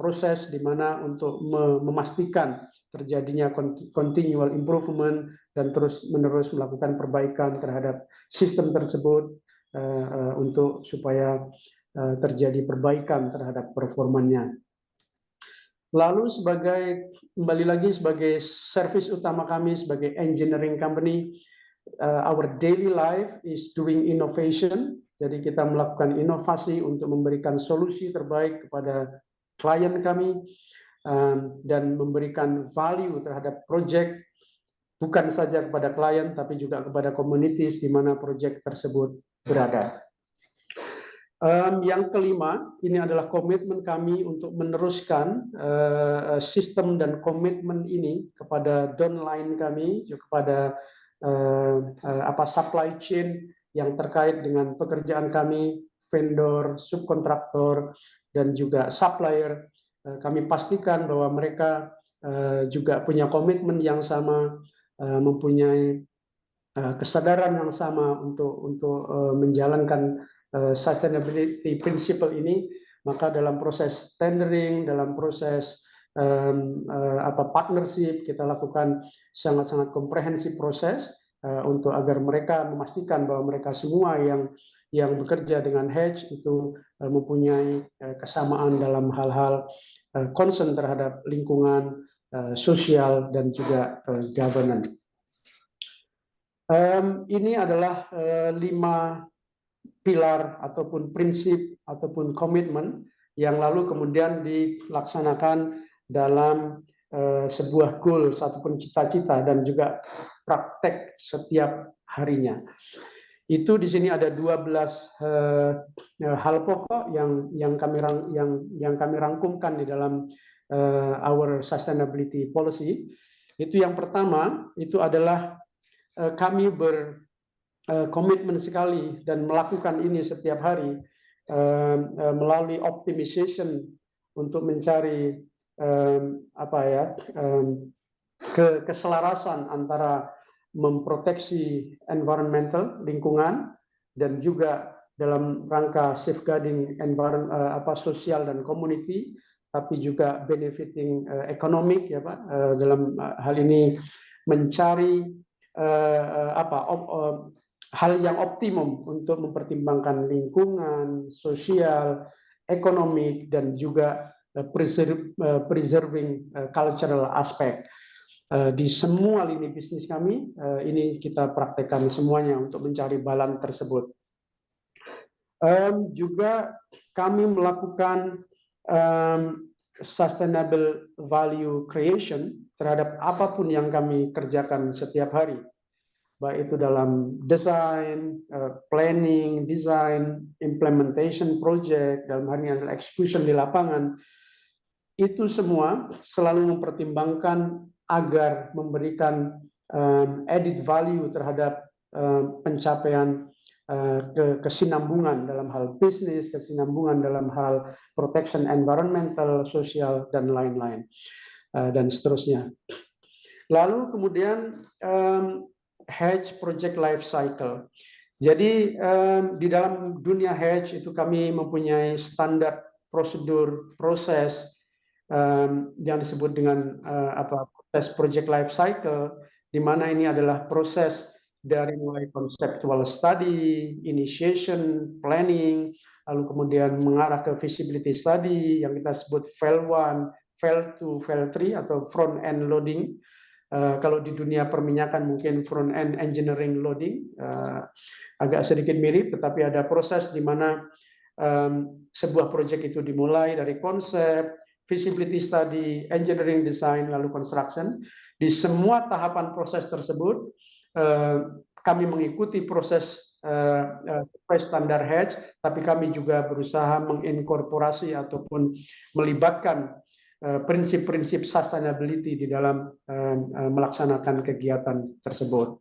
proses di mana untuk memastikan terjadinya continual improvement dan terus-menerus melakukan perbaikan terhadap sistem tersebut untuk supaya terjadi perbaikan terhadap performanya. Lalu kembali lagi sebagai service utama kami sebagai engineering company, our daily life is doing innovation. Jadi kita melakukan inovasi untuk memberikan solusi terbaik kepada klien kami dan memberikan value terhadap project bukan saja kepada klien, tapi juga kepada communities di mana proyek tersebut berada. Yang kelima, ini adalah komitmen kami untuk meneruskan sistem dan komitmen ini kepada downline kami, juga kepada supply chain yang terkait dengan pekerjaan kami, vendor, subkontraktor, dan juga supplier. Kami pastikan bahwa mereka juga punya komitmen yang sama, mempunyai kesadaran yang sama untuk menjalankan sustainability principle ini. Maka dalam proses tendering, dalam proses partnership, kita lakukan sangat-sangat komprehensif proses untuk agar mereka memastikan bahwa mereka semua yang bekerja dengan Hatch itu mempunyai kesamaan dalam hal-hal concern terhadap lingkungan, sosial, dan juga governance. Ini adalah 5 pilar ataupun prinsip ataupun komitmen yang lalu kemudian dilaksanakan dalam sebuah goal ataupun cita-cita dan juga praktek setiap harinya. Itu di sini ada 12 hal pokok yang kami rangkumkan di dalam our sustainability policy. Itu yang pertama, itu adalah kami berkomitmen sekali dan melakukan ini setiap hari melalui optimization untuk mencari keselarasan antara memproteksi environmental, lingkungan, dan juga dalam rangka safeguarding sosial dan community, tapi juga benefiting economic, ya Pak. Dalam hal ini mencari hal yang optimum untuk mempertimbangkan lingkungan, sosial, ekonomi, dan juga preserving cultural aspect. Di semua lini bisnis kami, ini kita praktekkan semuanya untuk mencari balance tersebut. Juga kami melakukan sustainable value creation terhadap apapun yang kami kerjakan setiap hari, baik itu dalam desain, planning, design, implementation project, dalam hal ini adalah execution di lapangan. Itu semua selalu mempertimbangkan agar memberikan added value terhadap pencapaian kesinambungan dalam hal bisnis, kesinambungan dalam hal protection environmental, sosial, dan lain-lain, dan seterusnya. Lalu kemudian Hatch Project Life Cycle. Jadi di dalam dunia Hatch itu kami mempunyai standar prosedur, proses yang disebut dengan proses Project Life Cycle, di mana ini adalah proses dari mulai conceptual study, initiation, planning, lalu kemudian mengarah ke feasibility study yang kita sebut FEL 1, FEL 2, FEL 3 atau front end loading. Kalau di dunia perminyakan mungkin front end engineering loading, agak sedikit mirip, tetapi ada proses di mana sebuah proyek itu dimulai dari konsep, feasibility study, engineering design, lalu construction. Di semua tahapan proses tersebut, kami mengikuti proses standar Hatch, tapi kami juga berusaha menginkorporasi ataupun melibatkan prinsip-prinsip sustainability di dalam melaksanakan kegiatan tersebut.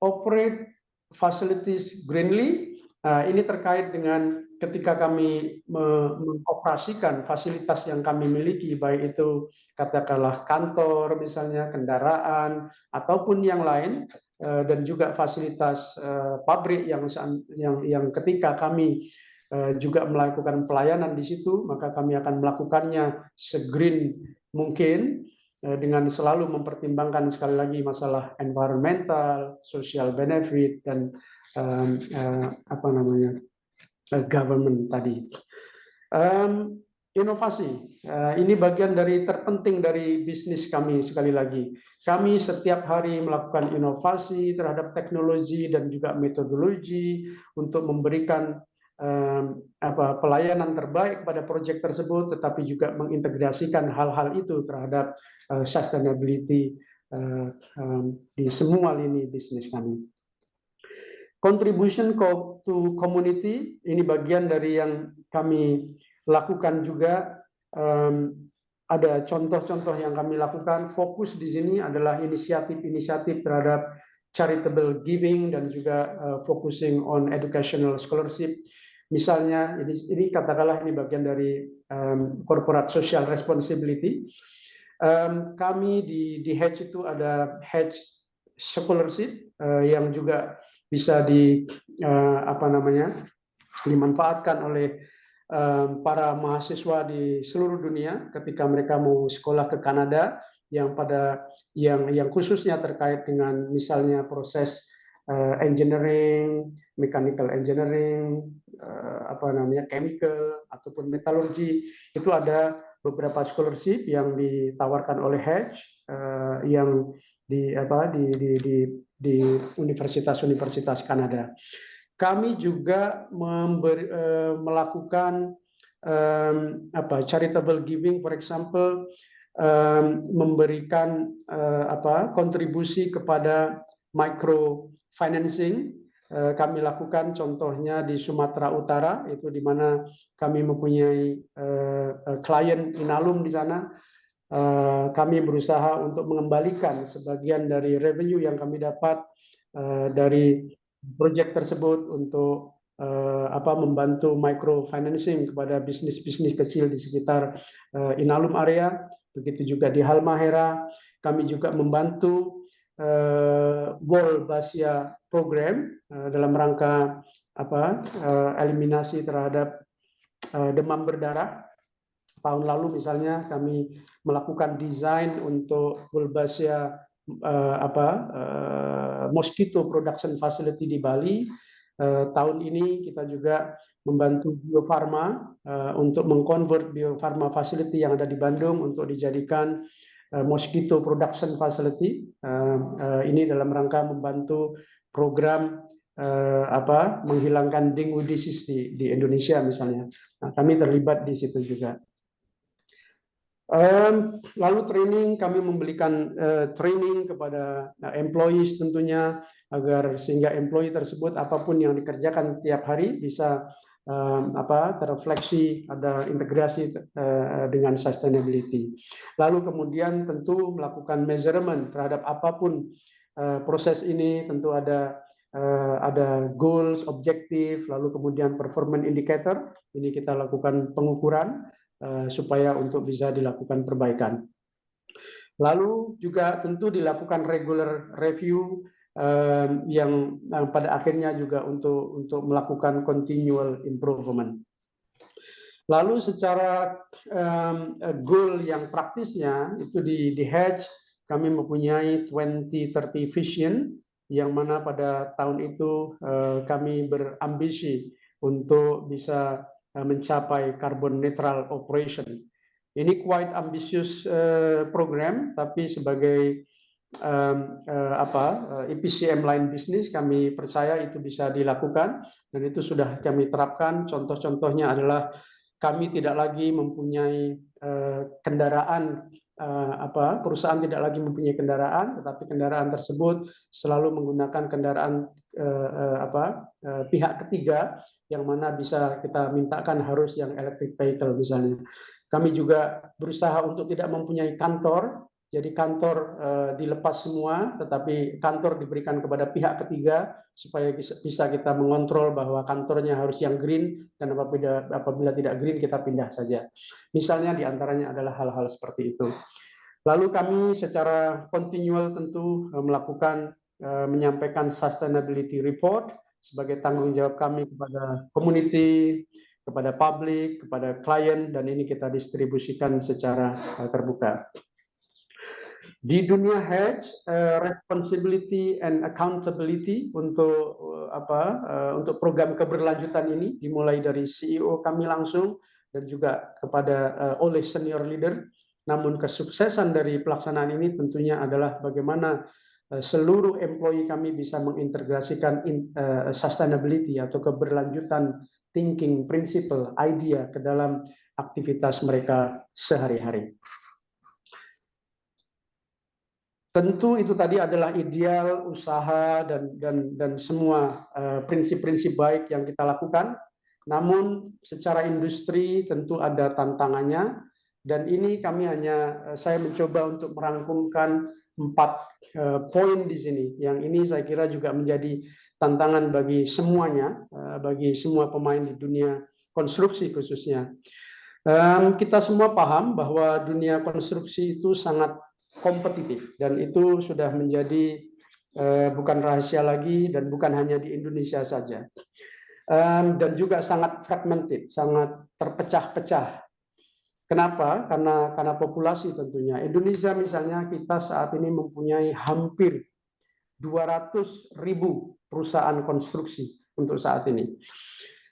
Operate facilities greenly, ini terkait dengan ketika kami mengoperasikan fasilitas yang kami miliki, baik itu katakanlah kantor misalnya, kendaraan, ataupun yang lain, dan juga fasilitas pabrik yang ketika kami juga melakukan pelayanan di situ, maka kami akan melakukannya segreen mungkin, dengan selalu mempertimbangkan sekali lagi masalah environmental, social benefit, dan government tadi. Inovasi, ini bagian dari terpenting dari bisnis kami. Sekali lagi, kami setiap hari melakukan inovasi terhadap teknologi dan juga metodologi untuk memberikan pelayanan terbaik kepada proyek tersebut, tetapi juga mengintegrasikan hal-hal itu terhadap sustainability di semua lini bisnis kami. Contribution to community, ini bagian dari yang kami lakukan juga. Ada contoh-contoh yang kami lakukan. Fokus di sini adalah inisiatif-inisiatif terhadap charitable giving dan juga focusing on educational scholarship. Misalnya, ini katakanlah ini bagian dari corporate social responsibility. Kami di Hedge itu ada Hedge scholarship yang juga bisa dimanfaatkan oleh para mahasiswa di seluruh dunia ketika mereka mau sekolah ke Kanada yang khususnya terkait dengan misalnya proses engineering, mechanical engineering, chemical ataupun metalurgi. Itu ada beberapa scholarship yang ditawarkan oleh Hedge yang di universitas-universitas Kanada. Kami juga melakukan charitable giving, for example, memberikan kontribusi kepada microfinancing. Kami lakukan contohnya di Sumatera Utara, itu di mana kami mempunyai klien Inalum di sana. Kami berusaha untuk mengembalikan sebagian dari revenue yang kami dapat dari proyek tersebut untuk membantu microfinancing kepada bisnis-bisnis kecil di sekitar Inalum area. Begitu juga di Halmahera, kami juga membantu Wolbachia program dalam rangka eliminasi terhadap demam berdarah. Tahun lalu misalnya kami melakukan desain untuk Wolbachia mosquito production facility di Bali. Tahun ini kita juga membantu Bio Farma untuk mengkonvert Bio Farma facility yang ada di Bandung untuk dijadikan mosquito production facility. Ini dalam rangka membantu program menghilangkan dengue disease di Indonesia misalnya. Nah, kami terlibat di situ juga. Lalu training, kami memberikan training kepada employees tentunya agar sehingga employee tersebut apapun yang dikerjakan tiap hari bisa terrefleksi, ada integrasi dengan sustainability. Lalu kemudian tentu melakukan measurement terhadap apapun proses ini, tentu ada goals, objektif, lalu kemudian performance indicator. Ini kita lakukan pengukuran supaya untuk bisa dilakukan perbaikan. Lalu juga tentu dilakukan regular review yang pada akhirnya juga untuk melakukan continual improvement. Lalu secara goal yang praktisnya itu di Hedge kami mempunyai 2030 vision yang mana pada tahun itu kami berambisi untuk bisa mencapai carbon neutral operation. Ini quite ambitious program, tapi sebagai EPCM line business kami percaya itu bisa dilakukan dan itu sudah kami terapkan. Contoh-contohnya adalah kami tidak lagi mempunyai kendaraan, perusahaan tidak lagi mempunyai kendaraan, tetapi kendaraan tersebut selalu menggunakan kendaraan pihak ketiga yang mana bisa kita mintakan harus yang electric vehicle misalnya. Kami juga berusaha untuk tidak mempunyai kantor, jadi kantor dilepas semua, tetapi kantor diberikan kepada pihak ketiga supaya bisa kita mengontrol bahwa kantornya harus yang green dan apabila tidak green kita pindah saja. Misalnya diantaranya adalah hal-hal seperti itu. Lalu kami secara continual tentu melakukan menyampaikan sustainability report sebagai tanggung jawab kami kepada community, kepada publik, kepada klien, dan ini kita distribusikan secara terbuka. Di dunia Hedge, responsibility and accountability untuk program keberlanjutan ini dimulai dari CEO kami langsung dan juga oleh senior leader. Namun kesuksesan dari pelaksanaan ini tentunya adalah bagaimana seluruh employee kami bisa mengintegrasikan sustainability atau keberlanjutan thinking, principle, idea ke dalam aktivitas mereka sehari-hari. Tentu itu tadi adalah ideal usaha dan semua prinsip-prinsip baik yang kita lakukan. Namun secara industri tentu ada tantangannya, dan ini saya mencoba untuk merangkumkan 4 poin di sini. Yang ini saya kira juga menjadi tantangan bagi semuanya, bagi semua pemain di dunia konstruksi khususnya. Kita semua paham bahwa dunia konstruksi itu sangat kompetitif, dan itu sudah menjadi bukan rahasia lagi, dan bukan hanya di Indonesia saja, dan juga sangat fragmented, sangat terpecah-pecah. Kenapa? Karena populasi tentunya. Indonesia misalnya, kita saat ini mempunyai hampir 200.000 perusahaan konstruksi untuk saat ini.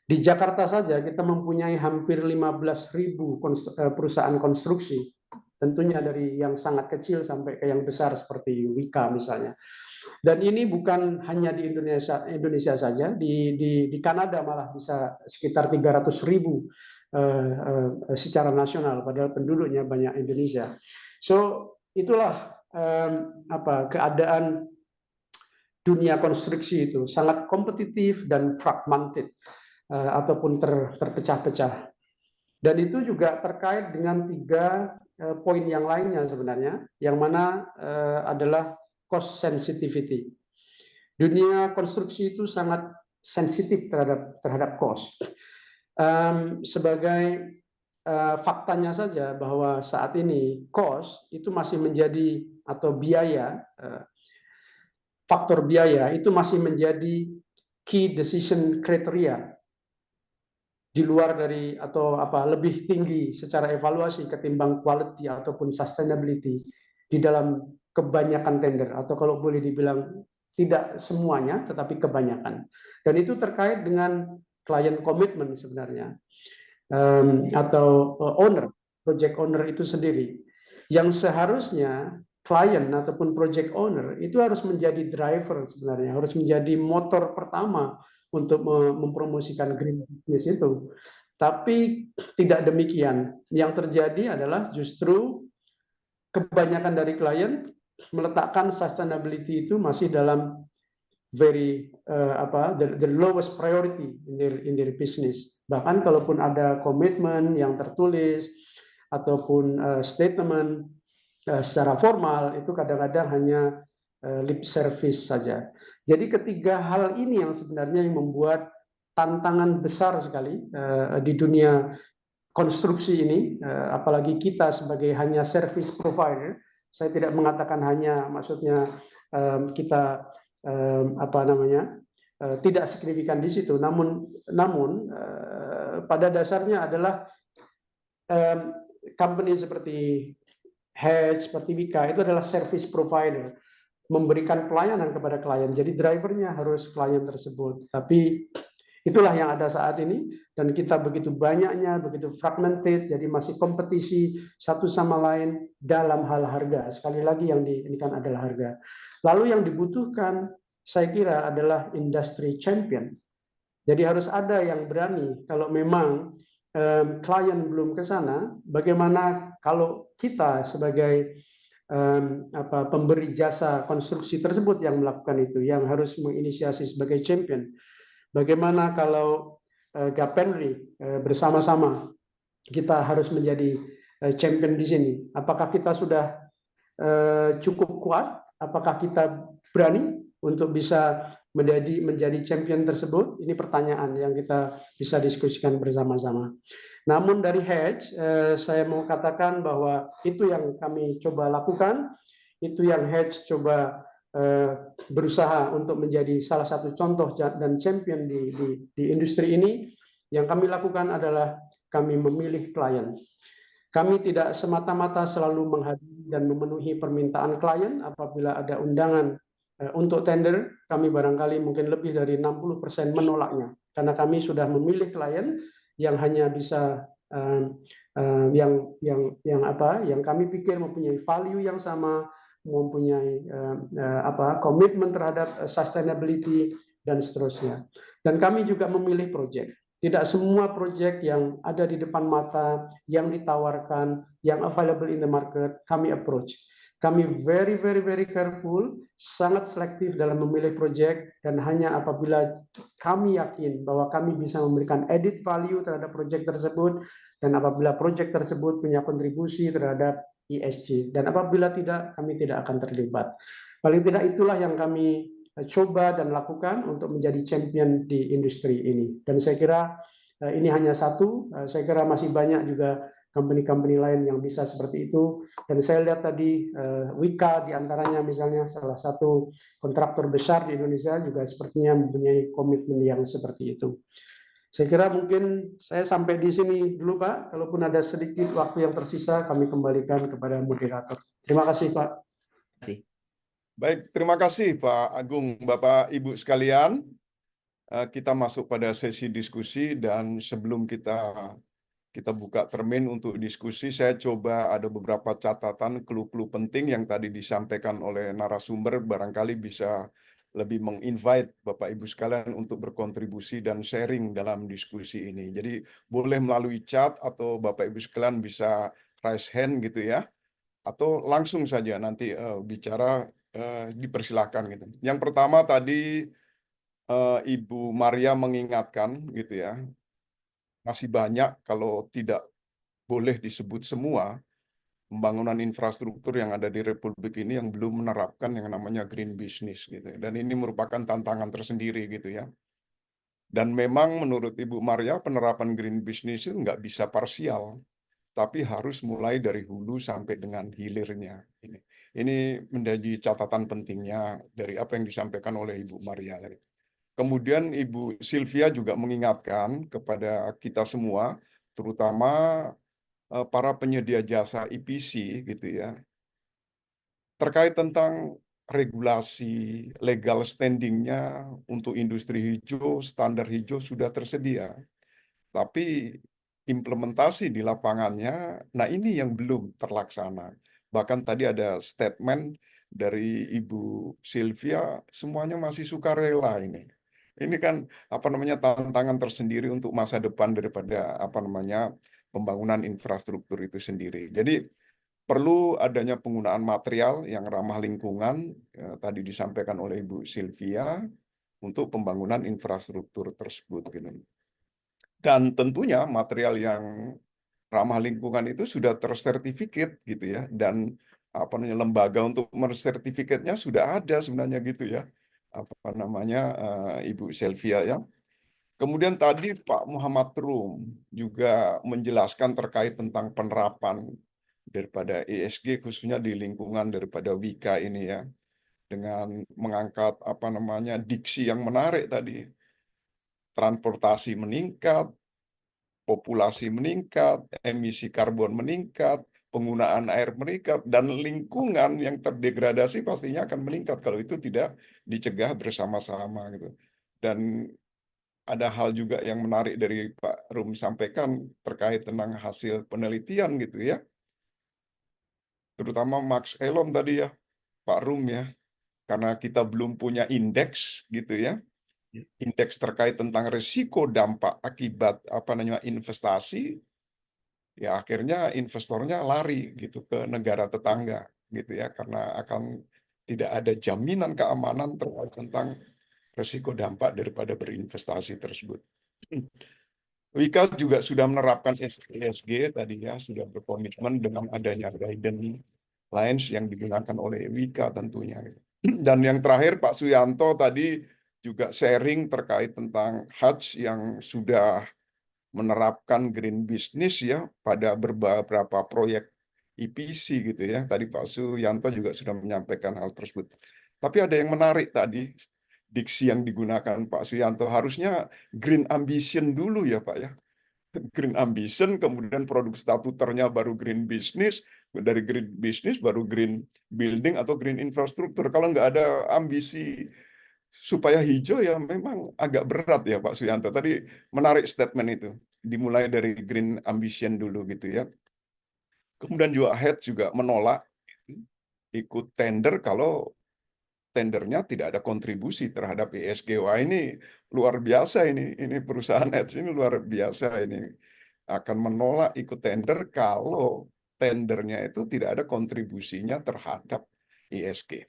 Di Jakarta saja kita mempunyai hampir 15.000 perusahaan konstruksi, tentunya dari yang sangat kecil sampai ke yang besar seperti Wika misalnya. Dan ini bukan hanya di Indonesia saja, di Kanada malah bisa sekitar 300.000 secara nasional, padahal penduduknya banyak Indonesia. So itulah keadaan dunia konstruksi itu, sangat kompetitif dan fragmented, ataupun terpecah-pecah. Dan itu juga terkait dengan 3 poin yang lainnya sebenarnya, yang mana adalah cost sensitivity. Dunia konstruksi itu sangat sensitif terhadap cost. Sebagai faktanya saja bahwa saat ini cost itu masih menjadi, atau biaya, faktor biaya itu masih menjadi key decision criteria, di luar dari atau lebih tinggi secara evaluasi ketimbang quality ataupun sustainability di dalam kebanyakan tender, atau kalau boleh dibilang tidak semuanya tetapi kebanyakan. Dan itu terkait dengan client commitment sebenarnya, atau project owner itu sendiri, yang seharusnya klien ataupun project owner itu harus menjadi driver sebenarnya, harus menjadi motor pertama untuk mempromosikan green business itu. Tapi tidak demikian. Yang terjadi adalah justru kebanyakan dari klien meletakkan sustainability itu masih dalam the lowest priority in their business. Bahkan kalaupun ada komitmen yang tertulis ataupun statement secara formal, itu kadang-kadang hanya lip service saja. Jadi ketiga hal ini yang sebenarnya yang membuat tantangan besar sekali di dunia konstruksi ini, apalagi kita sebagai hanya service provider. Saya tidak mengatakan hanya, maksudnya kita tidak signifikan di situ, namun pada dasarnya adalah company seperti Hedge, seperti Wika itu adalah service provider, memberikan pelayanan kepada klien. Jadi drivernya harus klien tersebut. Tapi itulah yang ada saat ini, dan kita begitu banyaknya, begitu fragmented, jadi masih kompetisi satu sama lain dalam hal harga. Sekali lagi yang ini kan adalah harga. Lalu yang dibutuhkan saya kira adalah industry champion. Jadi harus ada yang berani, kalau memang klien belum ke sana, bagaimana kalau kita sebagai pemberi jasa konstruksi tersebut yang melakukan itu, yang harus menginisiasi sebagai champion. Bagaimana kalau Gapendri bersama-sama kita harus menjadi champion di sini? Apakah kita sudah cukup kuat? Apakah kita berani untuk bisa menjadi champion tersebut? Ini pertanyaan yang kita bisa diskusikan bersama-sama. Namun dari Hedge, saya mau katakan bahwa itu yang kami coba lakukan, itu yang Hedge coba berusaha untuk menjadi salah satu contoh dan champion di industri ini. Yang kami lakukan adalah kami memilih klien. Kami tidak semata-mata selalu menghadiri dan memenuhi permintaan klien. Apabila ada undangan untuk tender, kami barangkali mungkin lebih dari 60% menolaknya, karena kami sudah memilih klien yang hanya bisa yang kami pikir mempunyai value yang sama, mempunyai komitmen terhadap sustainability dan seterusnya. Dan kami juga memilih proyek. Tidak semua proyek yang ada di depan mata, yang ditawarkan, yang available in the market, kami approach. Kami very careful, sangat selektif dalam memilih proyek, dan hanya apabila kami yakin bahwa kami bisa memberikan added value terhadap proyek tersebut, dan apabila proyek tersebut punya kontribusi terhadap ESG. Dan apabila tidak, kami tidak akan terlibat. Paling tidak itulah yang kami coba dan lakukan untuk menjadi champion di industri ini. Dan saya kira ini hanya satu, saya kira masih banyak juga company-company lain yang bisa seperti itu. Dan saya lihat tadi Wika diantaranya misalnya salah satu kontraktor besar di Indonesia juga sepertinya mempunyai komitmen yang seperti itu. Saya kira mungkin saya sampai di sini dulu Pak. Kalaupun ada sedikit waktu yang tersisa kami kembalikan kepada moderator. Terima kasih Pak. Baik, terima kasih Pak Agung, Bapak Ibu sekalian. Kita masuk pada sesi diskusi, dan sebelum kita buka termin untuk diskusi, saya coba ada beberapa catatan clue-clue penting yang tadi disampaikan oleh narasumber, barangkali bisa lebih menginvite Bapak Ibu sekalian untuk berkontribusi dan sharing dalam diskusi ini. Jadi boleh melalui chat atau Bapak Ibu sekalian bisa raise hand gitu ya, atau langsung saja nanti bicara, dipersilakan gitu. Yang pertama tadi Ibu Maria mengingatkan gitu ya, masih banyak kalau tidak boleh disebut semua pembangunan infrastruktur yang ada di Republik ini yang belum menerapkan yang namanya green business gitu. Dan ini merupakan tantangan tersendiri gitu ya. Dan memang menurut Ibu Maria penerapan green business itu nggak bisa parsial, tapi harus mulai dari hulu sampai dengan hilirnya. Ini menjadi catatan pentingnya dari apa yang disampaikan oleh Ibu Maria tadi. Kemudian Ibu Sylvia juga mengingatkan kepada kita semua, terutama para penyedia jasa EPC gitu ya, terkait tentang regulasi legal standingnya untuk industri hijau, standar hijau sudah tersedia. Tapi implementasi di lapangannya, nah ini yang belum terlaksana. Bahkan tadi ada statement dari Ibu Sylvia, semuanya masih sukarela ini. Ini kan apa namanya tantangan tersendiri untuk masa depan daripada apa namanya pembangunan infrastruktur itu sendiri. Jadi perlu adanya penggunaan material yang ramah lingkungan, tadi disampaikan oleh Ibu Sylvia, untuk pembangunan infrastruktur tersebut. Gitu. Dan tentunya material yang ramah lingkungan itu sudah tersertifikat gitu ya, dan apa namanya lembaga untuk mensertifikatnya sudah ada sebenarnya gitu ya, apa namanya Ibu Sylvia ya. Kemudian tadi Pak Muhammad Rum juga menjelaskan terkait tentang penerapan daripada ESG khususnya di lingkungan daripada Wika ini ya, dengan mengangkat apa namanya diksi yang menarik tadi, transportasi meningkat, populasi meningkat, emisi karbon meningkat, penggunaan air meningkat, dan lingkungan yang terdegradasi pastinya akan meningkat kalau itu tidak dicegah bersama-sama gitu. Dan ada hal juga yang menarik dari Pak Rum sampaikan terkait tentang hasil penelitian gitu ya. Terutama Max Elon tadi ya, Pak Rum ya. Karena kita belum punya indeks gitu ya. Indeks terkait tentang risiko dampak akibat apa namanya investasi, ya akhirnya investornya lari gitu ke negara tetangga gitu ya, karena akan tidak ada jaminan keamanan terkait tentang risiko dampak daripada berinvestasi tersebut. Wika juga sudah menerapkan ESG tadi ya, sudah berkomitmen dengan adanya guidance yang digunakan oleh Wika tentunya. Dan yang terakhir Pak Suyanto tadi juga sharing terkait tentang Hutch yang sudah menerapkan green business ya pada beberapa proyek EPC gitu ya. Tadi Pak Suyanto juga sudah menyampaikan hal tersebut. Tapi ada yang menarik tadi, diksi yang digunakan Pak Suyanto, harusnya green ambition dulu ya Pak ya. Green ambition, kemudian produk statuternya baru green business, dari green business baru green building atau green infrastruktur. Kalau nggak ada ambisi supaya hijau ya memang agak berat ya Pak Suyanto. Tadi menarik statement itu. Dimulai dari green ambition dulu gitu ya. Kemudian juga Head juga menolak ikut tender kalau tendernya tidak ada kontribusi terhadap ESG. Wah, ini luar biasa ini perusahaan Edge ini luar biasa ini akan menolak ikut tender kalau tendernya itu tidak ada kontribusinya terhadap ESG.